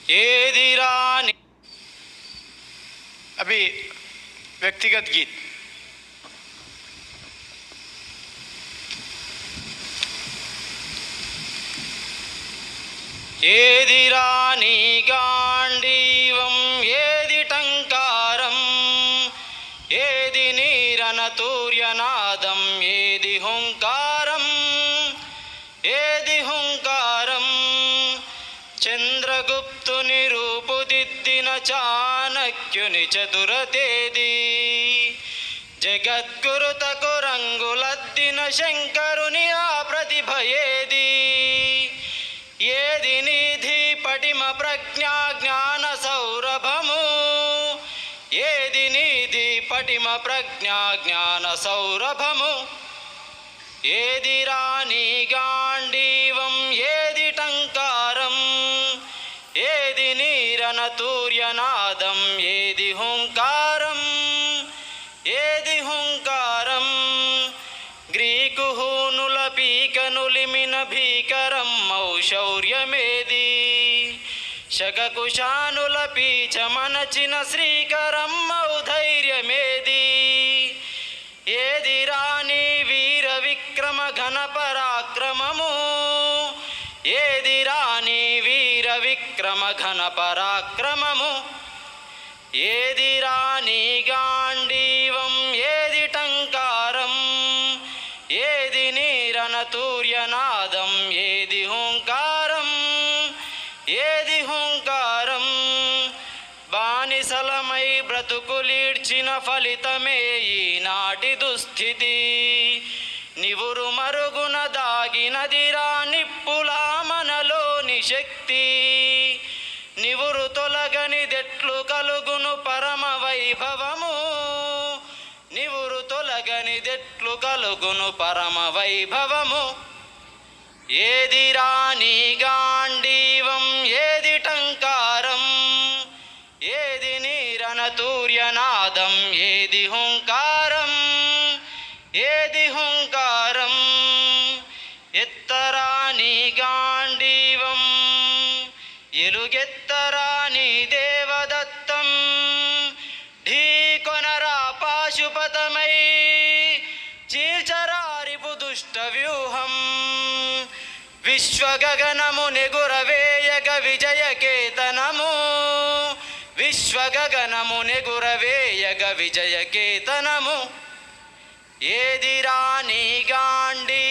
ఏది రాని अभी व्यक्तिगत गीत ఏది రాని గాండీవం ఏది టంకారం ఏది నీరనతూర్యనాదం ఏది హుంకారం ఏది హుంకారం చంద్రగుప్తుని రూపుదిద్దిన చాణక్యుని చతురతేది జగద్గురుతకు రంగులద్దిన శంకరుని ఆ ప్రతిభ ఏది ఏది నిధి పటిమ ప్రజ్ఞా జ్ఞాన సౌరభము ఏది నిధి పటిమ ప్రజ్ఞా జ్ఞాన సౌరభము ఏది రాని గాండీవం ఏది టంకారం ఏది నీరనతూర్యనాదం ఏది హుంకారం ఏది హుంకారం గ్రీకు హూనుల పీకనులిమిన భీకరం శౌర్యమేది శగకుశానుల పీచమనచిన శ్రీకరం ధైర్యమేది ఏది రాని వీర విక్రమ ఘన పరాక్రమము ఏది రాని వీర విక్రమ ఘన పరాక్రమము ఏది రాని గాండీవం ఏది టంకారం ఏది నీరనతూర్యనాదం ఏది హుంకారం ఏది హుంకారం బానిసలమై బ్రతుకులీడ్చిన ఫలితమే ఈనాటి దుస్థితి నివురు మరుగున దాగినదిరా నిప్పులా మనలోని శక్తి నివురు తొలగనిదెట్లు కలుగును పరమ వైభవము నివురు తొలగనిదెట్లు కలుగును పరమ వైభవము ఏది రాని గాండీవం ఏది టంకారం ఏది నీరనతూర్యనాదం ఏది హుంకారం ఏది హుంకారం ఎత్తరాని గాండీవం ఎలుగెత్తరాని దేవదత్తం ఢీకొనరా పాశుపతమై చీల్చరారిపు దుష్ట వ్యూహం విశ్వగగనము నెగురవేయగ విజయకేతనము విశ్వగగనము నెగురవేయగ విజయకేతనము ఏది రాని గాండీ